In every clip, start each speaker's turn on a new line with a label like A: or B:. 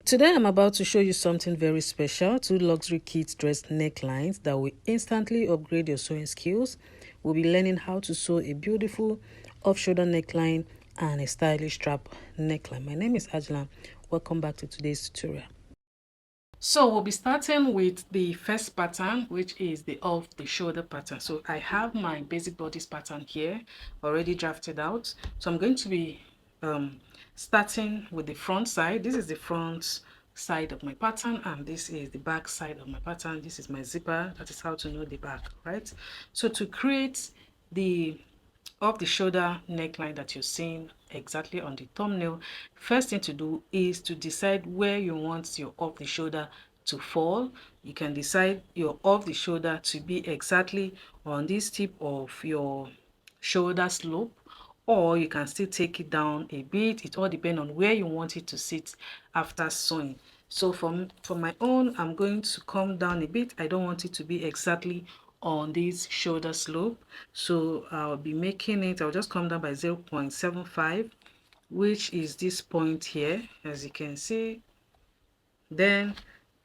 A: Today I'm about to show you something very special, two luxury kids dress necklines that will instantly upgrade your sewing skills. We'll be learning how to sew a beautiful off-shoulder neckline and a stylish strap neckline. My name is Ajulam. Welcome back to today's tutorial. So we'll be starting with the first pattern, which is the off-the-shoulder pattern. So I have my basic bodice pattern here already drafted out. So I'm going to be starting with the front side. This is the front side of my pattern, and this is the back side of my pattern. This is my zipper. That is how to know the back, right? So to create the off-the-shoulder neckline that you're seeing exactly on the thumbnail, first thing to do is to decide where you want your off-the-shoulder to fall. You can decide your off-the-shoulder to be exactly on this tip of your shoulder slope, or you can still take it down a bit. It all depends on where you want it to sit after sewing. So for my own, I'm going to come down a bit. I don't want it to be exactly on this shoulder slope, so I'll be making it, I'll just come down by 0.75, which is this point here, as you can see. Then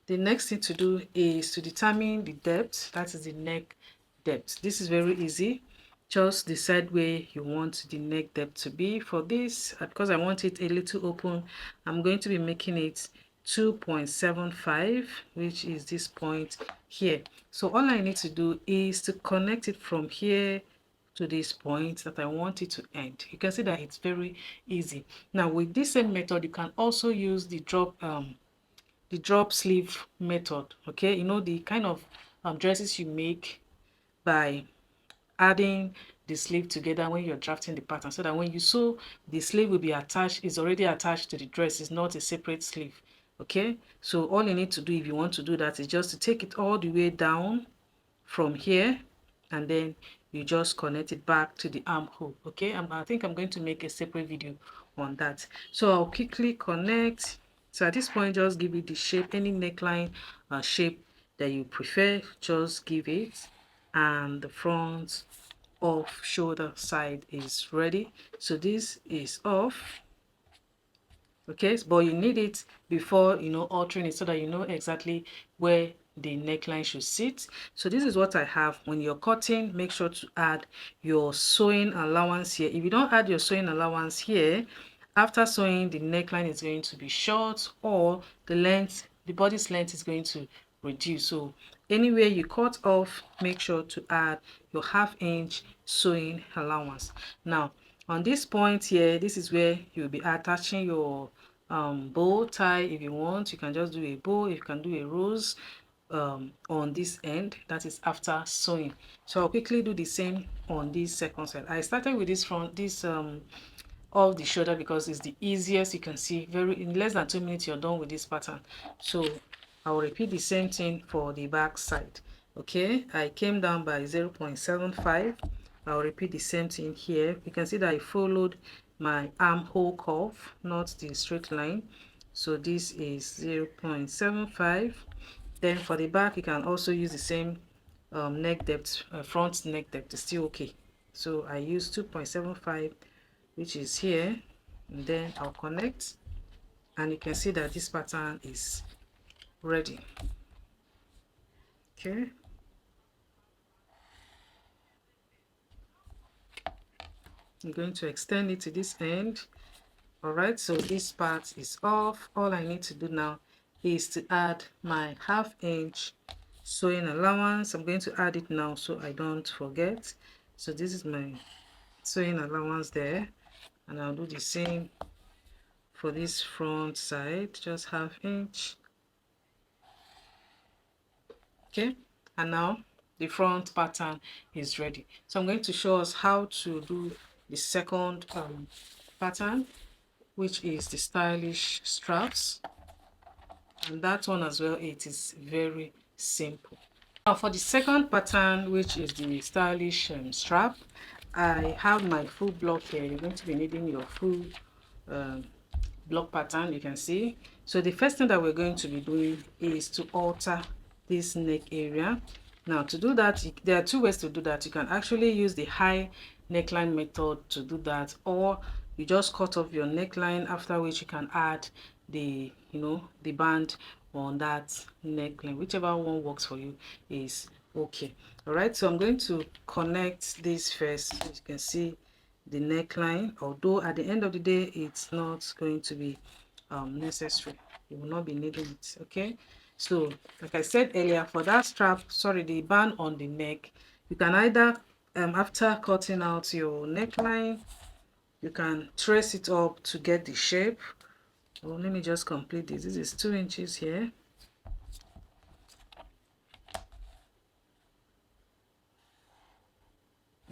A: the next thing to do is to determine the depth, that is the neck depth. This is very easy. Just decide where you want the neck depth to be. For this, because I want it a little open, I'm going to be making it 2.75, which is this point here. So all I need to do is to connect it from here to this point that I want it to end. You can see that it's very easy. Now with this same method, you can also use the drop sleeve method. Okay, you know, the kind of dresses you make by adding the sleeve together when you're drafting the pattern, so that when you sew, the sleeve will be attached, is already attached to the dress, it's not a separate sleeve. Okay, so all you need to do if you want to do that is just to take it all the way down from here, and then you just connect it back to the armhole. Okay, I think I'm going to make a separate video on that. So I'll quickly connect. So at this point, just give it the shape, any neckline shape that you prefer, just give it. And the front off shoulder side is ready. So this is off. Okay, but you need it before, you know, altering it, so that you know exactly where the neckline should sit. So this is what I have. When you're cutting, make sure to add your sewing allowance here. If you don't add your sewing allowance here, after sewing, the neckline is going to be short, or the length, the body's length is going to reduce. So anywhere you cut off, make sure to add your 1/2 inch sewing allowance. Now on this point here, this is where you'll be attaching your bow tie. If you want, you can just do a bow. If you can do a rose on this end, that is after sewing. So I'll quickly do the same on this second side. I started with this front, this off the shoulder, because it's the easiest. You can see in less than 2 minutes you're done with this pattern. So I will repeat the same thing for the back side. Okay, I came down by 0.75. I'll repeat the same thing here. You can see that I followed my armhole curve, not the straight line. So this is 0.75. Then for the back, you can also use the same neck depth, front neck depth is still okay. So I use 2.75, which is here, and then I'll connect, and you can see that this pattern is ready. Okay, I'm going to extend it to this end. All right, so this part is off. All I need to do now is to add my 1/2 inch sewing allowance. I'm going to add it now so I don't forget. So this is my sewing allowance there, and I'll do the same for this front side, just 1/2 inch. Okay, and now the front pattern is ready. So I'm going to show us how to do the second pattern, which is the stylish straps, and that one as well, it is very simple. Now for the second pattern, which is the stylish strap, I have my full block here. You're going to be needing your full block pattern, you can see. So the first thing that we're going to be doing is to alter this neck area. Now to do that, there are two ways to do that. You can actually use the high neckline method to do that, or you just cut off your neckline, after which you can add the the band on that neckline. Whichever one works for you is okay. All right, so I'm going to connect this first. As you can see the neckline, although at the end of the day it's not going to be necessary, you will not be needing it. Okay, so like I said earlier, for that strap, sorry, the band on the neck, you can either after cutting out your neckline, you can trace it up to get the shape. Oh, let me just complete this. This is 2 inches here.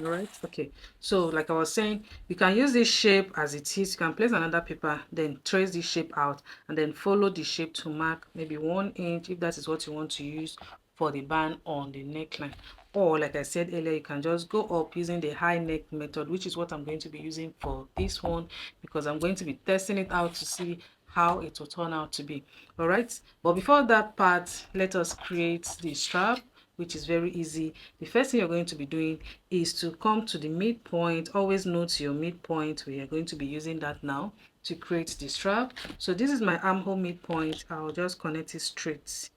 A: All right, okay, so like I was saying, you can use this shape as it is. You can place another paper, then trace this shape out, and then follow the shape to mark maybe 1 inch if that is what you want to use for the band on the neckline. Or like I said earlier, you can just go up using the high neck method, which is what I'm going to be using for this one, because I'm going to be testing it out to see how it will turn out to be. All right, but before that part, let us create the strap, which is very easy. The first thing you're going to be doing is to come to the midpoint. Always note your midpoint. We are going to be using that now to create the strap. So this is my armhole midpoint. I'll just connect it straight.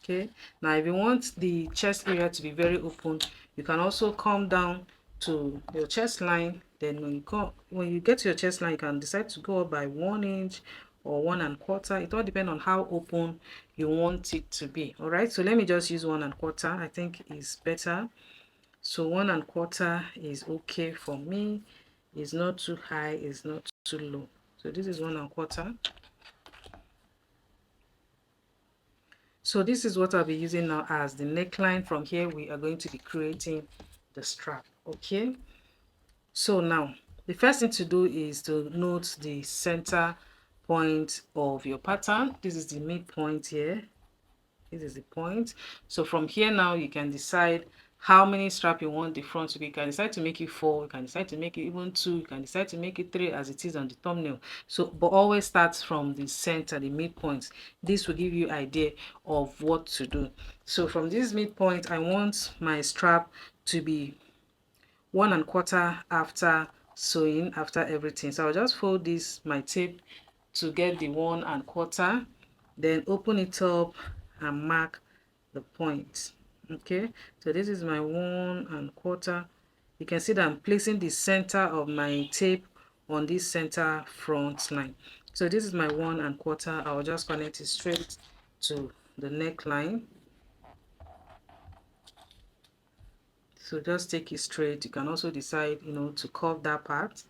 A: Okay, now if you want the chest area to be very open, you can also come down to your chest line. Then when you get to your chest line, you can decide to go up by 1 inch or 1¼ It all depends on how open you want it to be. All right, so let me just use 1¼ I think is better. So 1¼ is okay for me. It's not too high, it's not too low. So this is 1¼ So this is what I'll be using now as the neckline. From here, we are going to be creating the strap. Okay, so now the first thing to do is to note the center point of your pattern. This is the midpoint here. This is the point. So from here now, you can decide how many strap you want the front to be. You can decide to make it 4, you can decide to make it even 2, you can decide to make it 3 as it is on the thumbnail. So but always start from the center, the midpoint. This will give you idea of what to do. So from this midpoint, I want my strap to be 1¼ after sewing, after everything. So I'll just fold this my tape to get the 1¼ then open it up and mark the point. Okay, so this is my 1¼ You can see that I'm placing the center of my tape on this center front line. So this is my 1¼ I'll just connect it straight to the neckline. So just take it straight. You can also decide, to curve that part.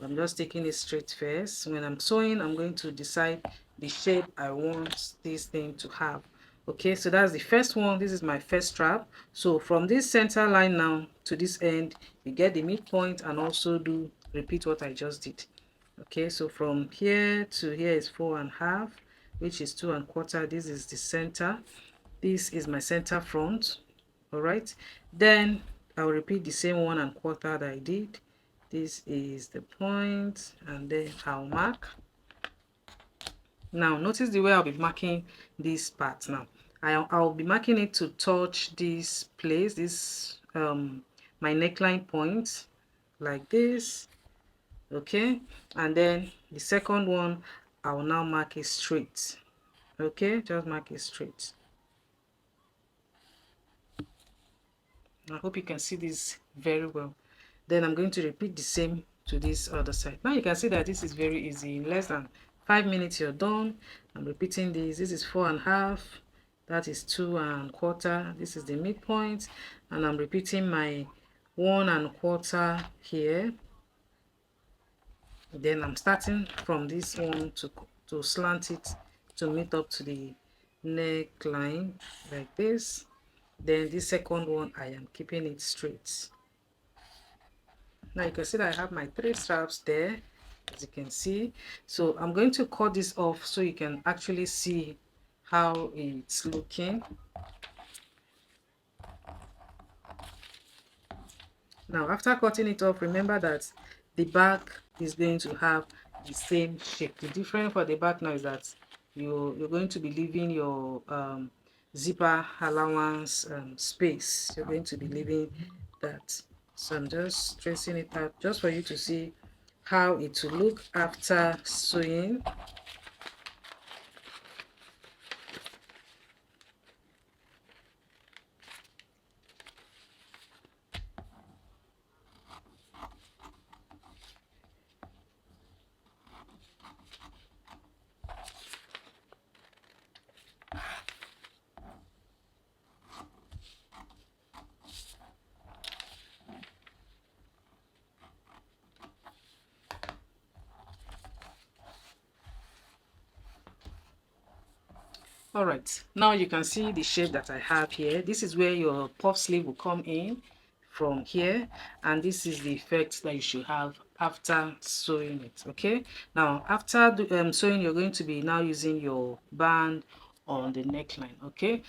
A: I'm just taking it straight first. When I'm sewing, I'm going to decide the shape I want this thing to have. Okay, so that's the first one. This is my first strap. So from this center line now to this end, you get the midpoint and also repeat what I just did. Okay, so from here to here is 4½, which is 2¼ This is the center. This is my center front. All right, then I'll repeat the same 1¼ that I did. This is the point, and then I'll mark. Now notice the way I'll be marking this part. Now I'll be marking it to touch this place, this my neckline point, like this. Okay, and then the second one I will now mark it straight. Okay, just mark it straight. I hope you can see this very well. Then I'm going to repeat the same to this other side. Now you can see that this is very easy. In less than 5 minutes you're done. I'm repeating this. This is 4½. That is 2¼ This is the midpoint, and I'm repeating my 1¼ here. Then I'm starting from this one to slant it to meet up to the neckline like this. Then this second one, I am keeping it straight. Now you can see that I have my 3 straps there, as you can see. So I'm going to cut this off so you can actually see how it's looking. Now after cutting it off, remember that the back is going to have the same shape. The difference for the back now is that you're going to be leaving your zipper allowance space. You're going to be leaving that. So I'm just tracing it out just for you to see how it will look after sewing. All right, now you can see the shape that I have here. This is where your puff sleeve will come in from here, and this is the effect that you should have after sewing it. Okay, now after sewing, you're going to be now using your band on the neckline. Okay,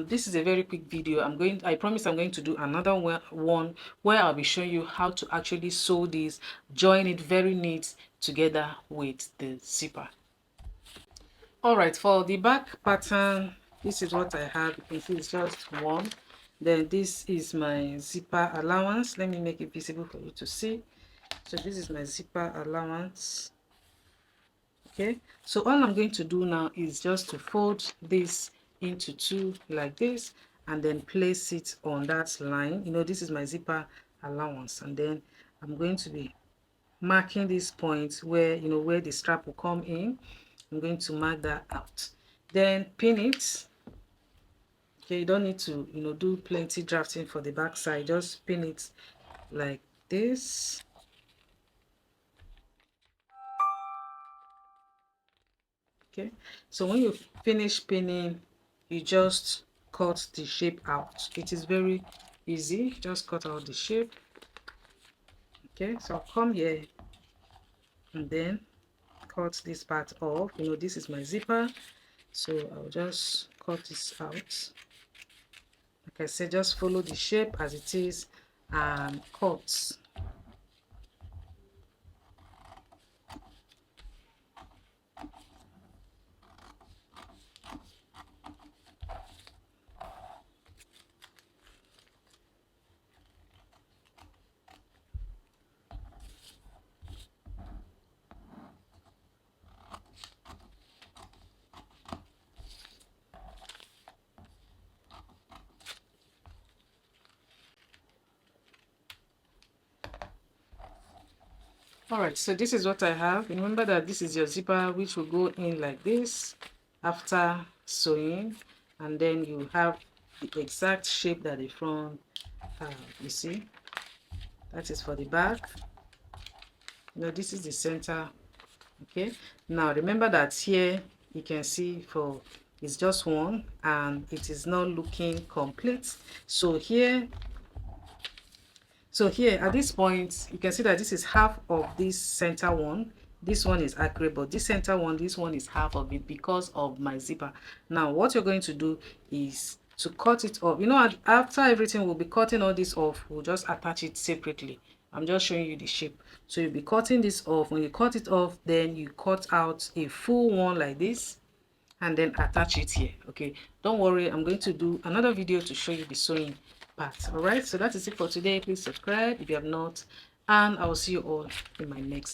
A: this is a very quick video. I promise I'm going to do another one where I'll be showing you how to actually sew this, join it very neat together with the zipper. All right, for the back pattern, this is what I have. You can see it's just one. Then this is my zipper allowance. Let me make it visible for you to see. So this is my zipper allowance. Okay, so all I'm going to do now is just to fold this into two like this, and then place it on that line. You know, this is my zipper allowance, and then I'm going to be marking this point where, you know, where the strap will come in. I'm going to mark that out, then pin it. Okay, you don't need to, you know, do plenty drafting for the back side. Just pin it like this. Okay, so when you finish pinning, you just cut the shape out. It is very easy. Just cut out the shape. Okay, so I'll come here and then cut this part off. You know, this is my zipper, so I'll just cut this out. Like I said, just follow the shape as it is and cut. All right, so this is what I have. Remember that this is your zipper, which will go in like this after sewing, and then you have the exact shape that the front you see, that is for the back. Now this is the center. Okay, now remember that here you can see for it's just one and it is not looking complete. So here at this point, you can see that this is half of this center one. This one is accurate, but this center one, this one is half of it because of my zipper. Now, what you're going to do is to cut it off. You know, after everything, we'll be cutting all this off. We'll just attach it separately. I'm just showing you the shape. So you'll be cutting this off. When you cut it off, then you cut out a full one like this, and then attach it here. Okay, don't worry, I'm going to do another video to show you the sewing part. All right, so that is it for today. Please subscribe if you have not, and I will see you all in my next